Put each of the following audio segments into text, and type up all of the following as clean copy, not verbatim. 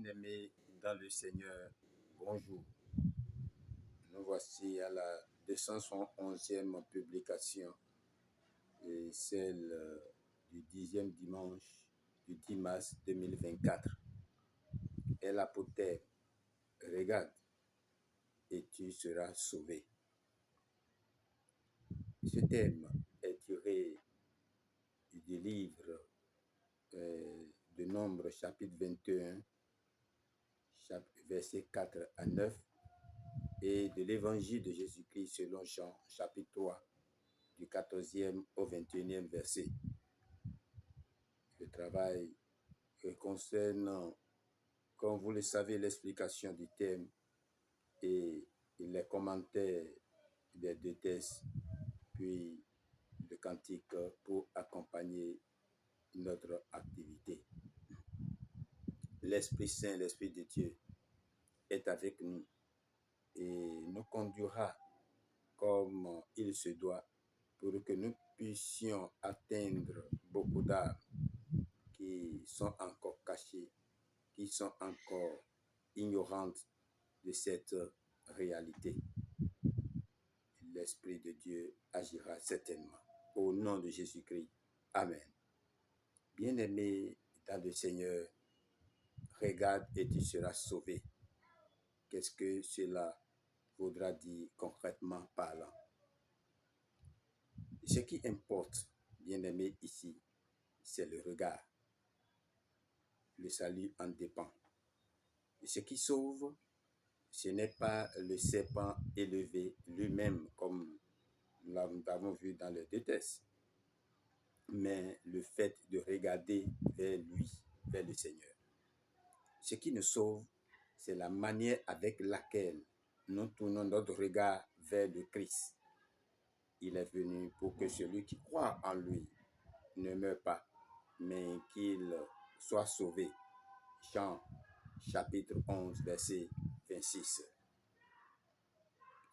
bien-aimés dans le Seigneur, bonjour. Nous voici à la 211e publication, et celle du 10e dimanche du 10 mars 2024. Elle a pour thème « Regarde et tu seras sauvé ». Ce thème est tiré du livre de Nombre, chapitre 21, versets 4 à 9, et de l'évangile de Jésus-Christ selon Jean, chapitre 3, du 14e au 21e verset. Le travail concerne, comme vous le savez, l'explication du thème et les commentaires des deux textes, puis le cantique pour accompagner notre activité. L'Esprit Saint, l'Esprit de Dieu, est avec nous et nous conduira comme il se doit pour que nous puissions atteindre beaucoup d'âmes qui sont encore cachées, qui sont encore ignorantes de cette réalité. L'Esprit de Dieu agira certainement. Au nom de Jésus-Christ. Amen. Bien-aimé dans le Seigneur, regarde et tu seras sauvé. Qu'est-ce que cela voudra dire concrètement parlant? Ce qui importe, bien-aimé, ici, c'est le regard. Le salut en dépend. Et ce qui sauve, ce n'est pas le serpent élevé lui-même, comme nous l'avons vu dans les deux textes, mais le fait de regarder vers lui, vers le Seigneur. Ce qui nous sauve, c'est la manière avec laquelle nous tournons notre regard vers le Christ. Il est venu pour que celui qui croit en lui ne meure pas, mais qu'il soit sauvé. Jean, chapitre 11, verset 26.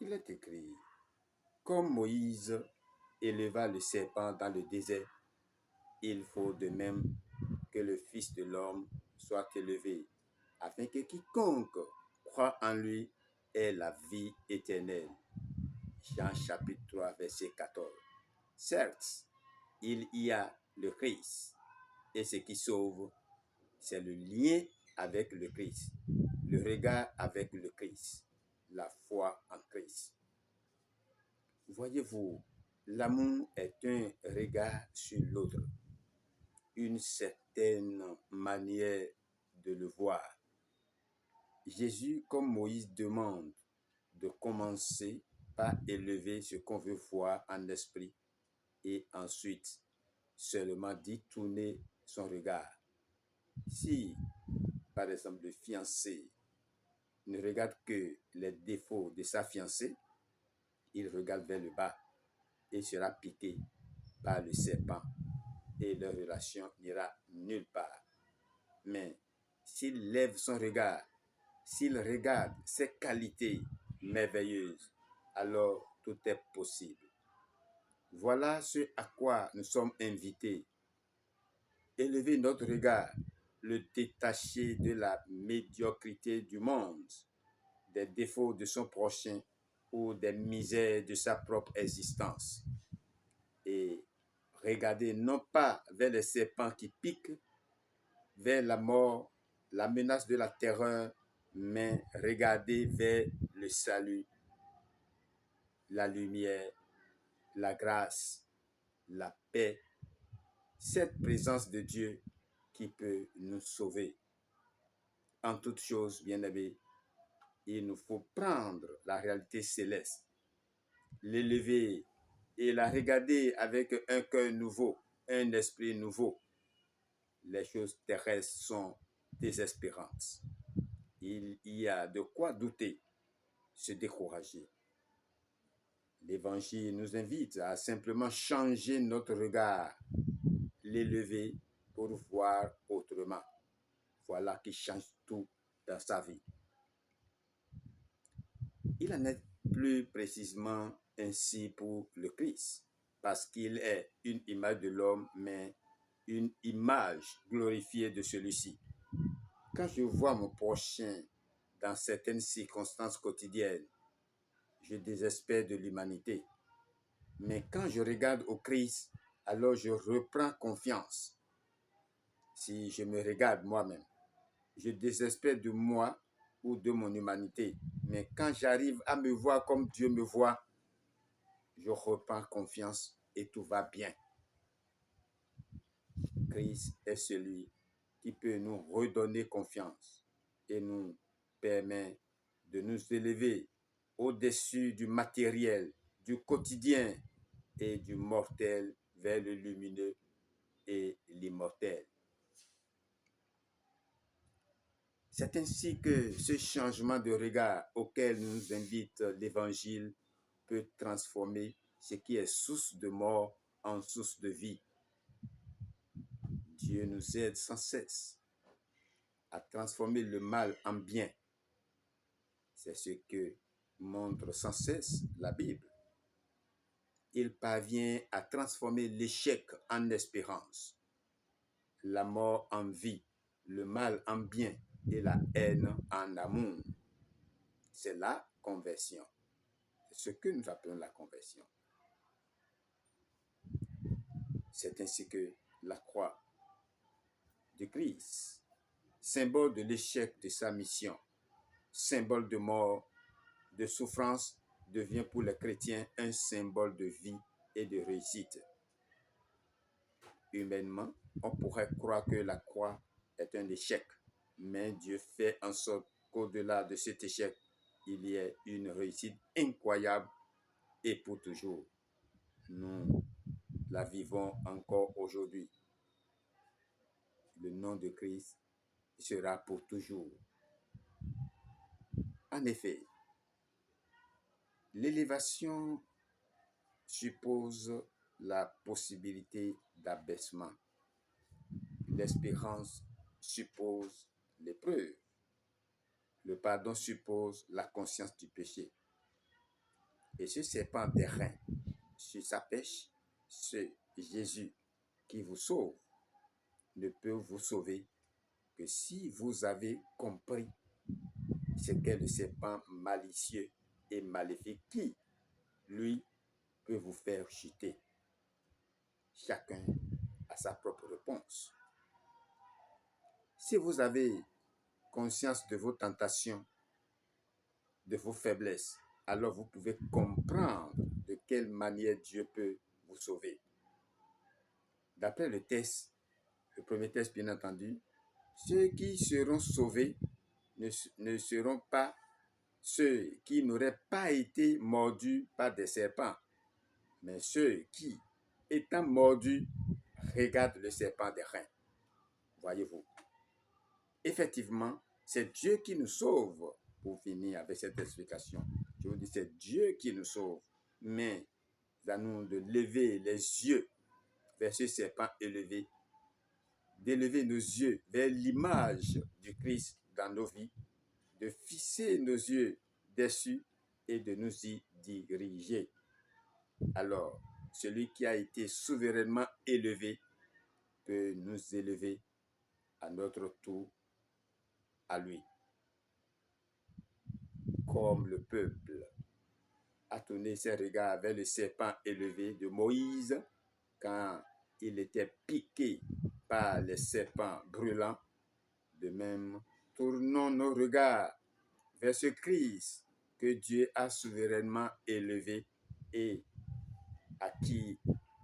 Il est écrit, comme Moïse éleva le serpent dans le désert, il faut de même que le Fils de l'homme soit élevé, afin que quiconque croit en lui ait la vie éternelle. Jean chapitre 3, verset 14. Certes, il y a le Christ, et ce qui sauve, c'est le lien avec le Christ, le regard avec le Christ, la foi en Christ. Voyez-vous, l'amour est un regard sur l'autre, une certaine manière de le voir. Jésus, comme Moïse, demande de commencer par élever ce qu'on veut voir en esprit et ensuite seulement d'y tourner son regard. Si, par exemple, le fiancé ne regarde que les défauts de sa fiancée, il regarde vers le bas et sera piqué par le serpent et leur relation n'ira nulle part. Mais s'il lève son regard, s'il regarde ses qualités merveilleuses, alors tout est possible. Voilà ce à quoi nous sommes invités. Élever notre regard, le détacher de la médiocrité du monde, des défauts de son prochain ou des misères de sa propre existence. Et regarder non pas vers les serpents qui piquent, vers la mort, la menace de la terreur, mais regarder vers le salut, la lumière, la grâce, la paix, cette présence de Dieu qui peut nous sauver. En toutes choses, bien-aimés, il nous faut prendre la réalité céleste, l'élever et la regarder avec un cœur nouveau, un esprit nouveau. Les choses terrestres sont désespérantes. Il y a de quoi douter, se décourager. L'Évangile nous invite à simplement changer notre regard, l'élever pour voir autrement. Voilà qui change tout dans sa vie. Il en est plus précisément ainsi pour le Christ, parce qu'il est une image de l'homme, mais une image glorifiée de celui-ci. Quand je vois mon prochain dans certaines circonstances quotidiennes, je désespère de l'humanité. Mais quand je regarde au Christ, alors je reprends confiance. Si je me regarde moi-même, je désespère de moi ou de mon humanité. Mais quand j'arrive à me voir comme Dieu me voit, je reprends confiance et tout va bien. Christ est celui qui peut nous redonner confiance et nous permet de nous élever au-dessus du matériel, du quotidien et du mortel vers le lumineux et l'immortel. C'est ainsi que ce changement de regard auquel nous invite l'Évangile peut transformer ce qui est source de mort en source de vie. Dieu nous aide sans cesse à transformer le mal en bien. C'est ce que montre sans cesse la Bible. Il parvient à transformer l'échec en espérance, la mort en vie, le mal en bien et la haine en amour. C'est la conversion. C'est ce que nous appelons la conversion. C'est ainsi que la croix de Christ, symbole de l'échec de sa mission, symbole de mort, de souffrance, devient pour les chrétiens un symbole de vie et de réussite. Humainement, on pourrait croire que la croix est un échec, mais Dieu fait en sorte qu'au-delà de cet échec, il y ait une réussite incroyable et pour toujours. Nous la vivons encore aujourd'hui. Le nom de Christ sera pour toujours. En effet, l'élévation suppose la possibilité d'abaissement. L'espérance suppose l'épreuve. Le pardon suppose la conscience du péché. Et ce serpent d'airain, sur sa pêche, c'est Jésus qui vous sauve, ne peut vous sauver que si vous avez compris ce qu'est le serpent malicieux et maléfique qui, lui, peut vous faire chuter. Chacun a sa propre réponse. Si vous avez conscience de vos tentations, de vos faiblesses, alors vous pouvez comprendre de quelle manière Dieu peut vous sauver. D'après le test, le premier test bien entendu, ceux qui seront sauvés ne seront pas ceux qui n'auraient pas été mordus par des serpents, mais ceux qui, étant mordus, regardent le serpent d'airain. Voyez-vous. Effectivement, c'est Dieu qui nous sauve. Pour finir avec cette explication, je vous dis, c'est Dieu qui nous sauve. Mais à nous de lever les yeux vers ce serpent élevé, d'élever nos yeux vers l'image du Christ dans nos vies, de fixer nos yeux dessus et de nous y diriger. Alors, celui qui a été souverainement élevé peut nous élever à notre tour à lui. Comme le peuple a tourné ses regards vers le serpent élevé de Moïse quand il était piqué par les serpents brûlants, de même, tournons nos regards vers ce Christ que Dieu a souverainement élevé et à qui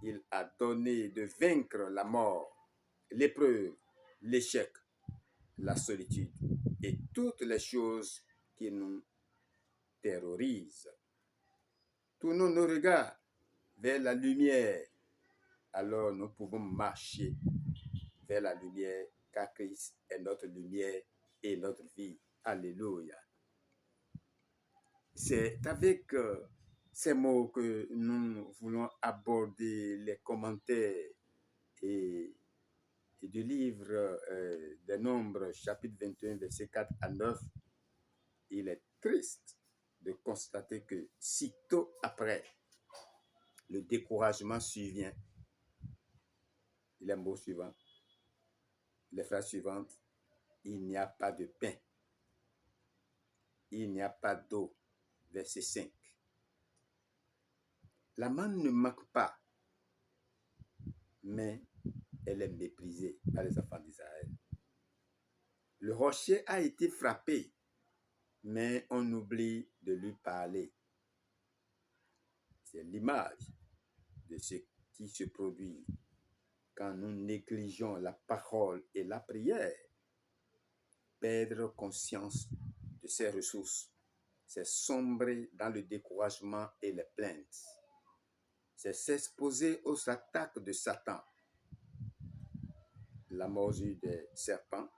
il a donné de vaincre la mort, l'épreuve, l'échec, la solitude et toutes les choses qui nous terrorisent. Tournons nos regards vers la lumière, alors nous pouvons marcher vers la lumière, car Christ est notre lumière et notre vie. Alléluia. C'est avec ces mots que nous voulons aborder les commentaires et du livre des Nombres, chapitre 21, versets 4 à 9. Il est triste de constater que sitôt après, le découragement survient. Les mots suivants, les phrases suivantes. il n'y a pas de pain, il n'y a pas d'eau. Verset 5. La manne ne manque pas, mais elle est méprisée par les enfants d'Israël. Le rocher a été frappé, mais on oublie de lui parler. C'est l'image de ce qui se produit quand nous négligeons la parole et la prière. Perdre conscience de ses ressources, c'est sombrer dans le découragement et les plaintes. C'est s'exposer aux attaques de Satan. La morsure des serpents,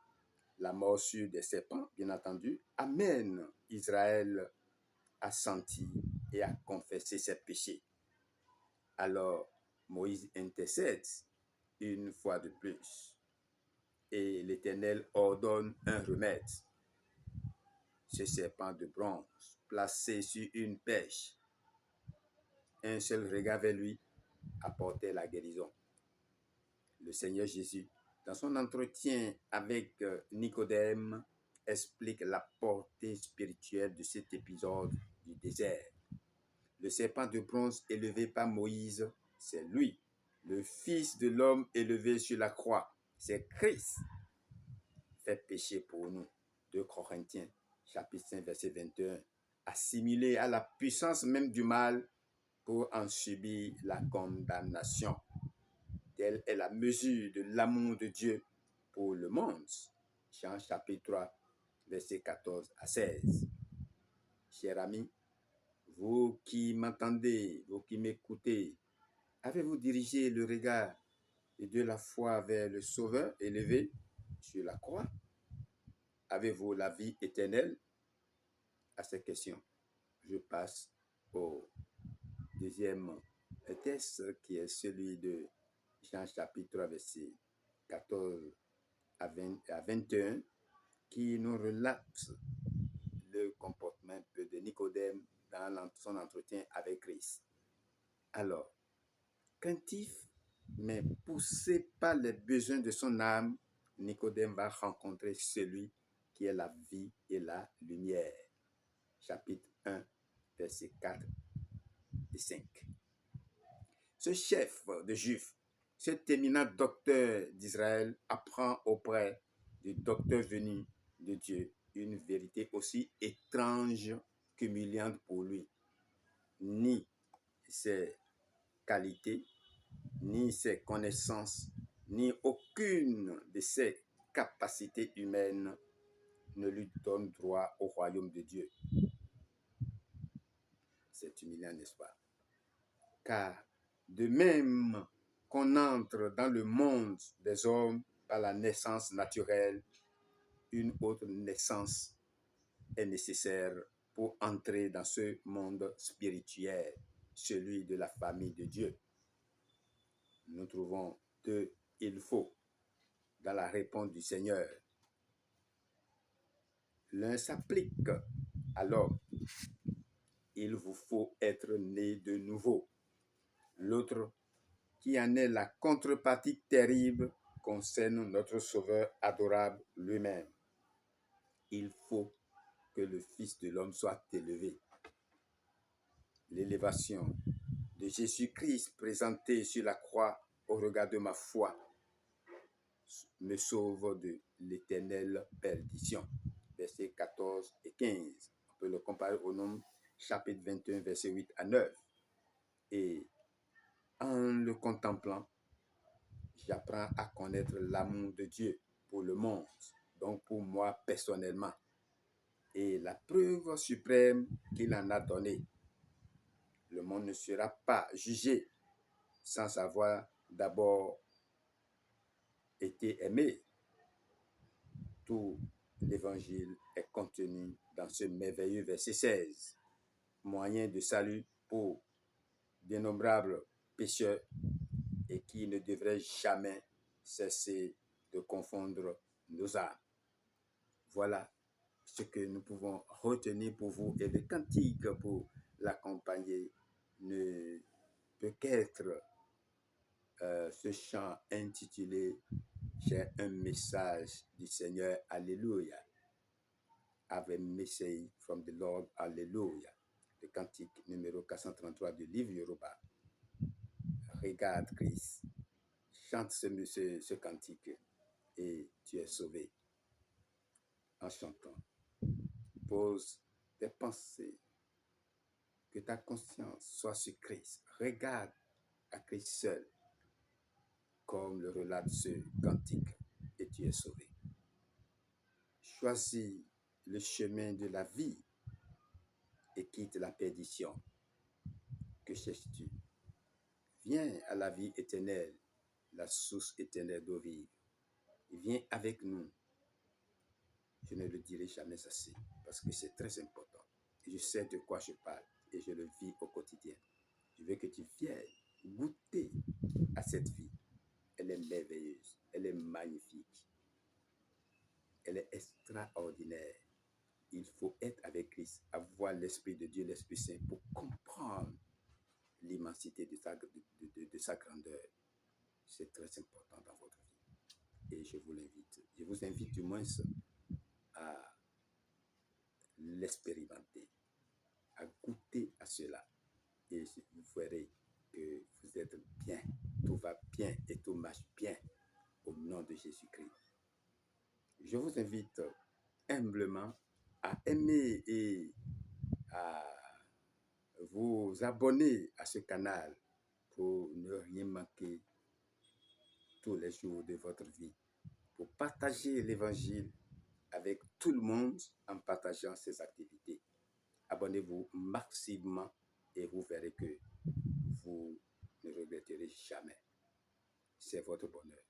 bien entendu, amène Israël à sentir et à confesser ses péchés. Alors, Moïse intercède une fois de plus et l'Éternel ordonne un remède. Ce serpent de bronze placé sur une perche, un seul regard vers lui apportait la guérison. Le Seigneur Jésus, dans son entretien avec Nicodème, explique la portée spirituelle de cet épisode du désert. Le serpent de bronze élevé par Moïse, c'est lui. Le Fils de l'homme élevé sur la croix, c'est Christ, fait péché pour nous. 2 Corinthiens, chapitre 5, verset 21. Assimilé à la puissance même du mal pour en subir la condamnation. Telle est la mesure de l'amour de Dieu pour le monde. Jean chapitre 3, verset 14 à 16. Chers amis, vous qui m'entendez, vous qui m'écoutez, avez-vous dirigé le regard de la foi vers le Sauveur élevé sur la croix? Avez-vous la vie éternelle? À ces questions, je passe au deuxième texte qui est celui de Jean chapitre 3, verset 14 à 21, qui nous relate le comportement de Nicodème dans son entretien avec Christ. Alors, craintif, mais poussé par les besoins de son âme, Nicodème va rencontrer celui qui est la vie et la lumière. Chapitre 1, versets 4 et 5. Ce chef de Juifs, cet éminent docteur d'Israël, apprend auprès du docteur venu de Dieu une vérité aussi étrange qu'humiliante pour lui. Ni ses qualités, ni ses connaissances, ni aucune de ses capacités humaines ne lui donne droit au royaume de Dieu. C'est humiliant, n'est-ce pas? Car de même qu'on entre dans le monde des hommes par la naissance naturelle, une autre naissance est nécessaire pour entrer dans ce monde spirituel, celui de la famille de Dieu. Nous trouvons deux il faut dans la réponse du Seigneur. L'un s'applique à l'homme. Il vous faut être né de nouveau. L'autre, qui en est la contrepartie terrible, concerne notre Sauveur adorable lui-même. Il faut que le Fils de l'homme soit élevé. L'élévation de Jésus-Christ présenté sur la croix au regard de ma foi me sauve de l'éternelle perdition. Versets 14 et 15. On peut le comparer au Nom, chapitre 21, versets 8 à 9. Et en le contemplant, j'apprends à connaître l'amour de Dieu pour le monde, donc pour moi personnellement, et la preuve suprême qu'il en a donnée. Le monde ne sera pas jugé sans avoir d'abord été aimé. Tout l'évangile est contenu dans ce merveilleux verset 16. Moyen de salut pour d'innombrables pécheurs et qui ne devrait jamais cesser de confondre nos âmes. Voilà ce que nous pouvons retenir pour vous, et le cantique pour l'accompagner ne peut qu'être ce chant intitulé J'ai un message du Seigneur, Alléluia. Have a message from the Lord, Alléluia. Le cantique numéro 433 du livre Yoruba. Regarde Christ, chante ce cantique et tu es sauvé. En chantant, pose tes pensées, que ta conscience soit sur Christ. Regarde à Christ seul, comme le relate ce cantique, et tu es sauvé. Choisis le chemin de la vie et quitte la perdition. Que cherches-tu? Viens à la vie éternelle, la source éternelle d'eau vive. Viens avec nous. Je ne le dirai jamais assez, parce que c'est très important. Et je sais de quoi je parle, et je le vis au quotidien. Je veux que tu viennes goûter à cette vie. Elle est merveilleuse, elle est magnifique, elle est extraordinaire. Il faut être avec Christ, avoir l'Esprit de Dieu, l'Esprit Saint, pour comprendre l'immensité de sa grandeur. C'est très important dans votre vie. Et je vous invite du moins à l'expérimenter, à goûter à cela. Et vous verrez que vous êtes bien, tout va bien et tout marche bien au nom de Jésus-Christ. Je vous invite humblement à aimer et à vous abonner à ce canal pour ne rien manquer tous les jours de votre vie, pour partager l'évangile avec tout le monde en partageant ses activités. Abonnez-vous massivement et vous verrez que vous ne regretterez jamais. C'est votre bonheur.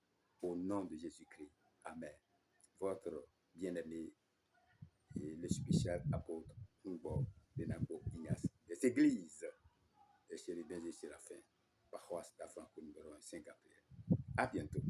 Au nom de Jésus-Christ. Amen. Votre bien-aimé et le spécial apôtre Ngbo Denabo Ignace des églises des chérubins et séraphins, paroisse d'Afrique numéro 1 Saint-Gabriel. À bientôt.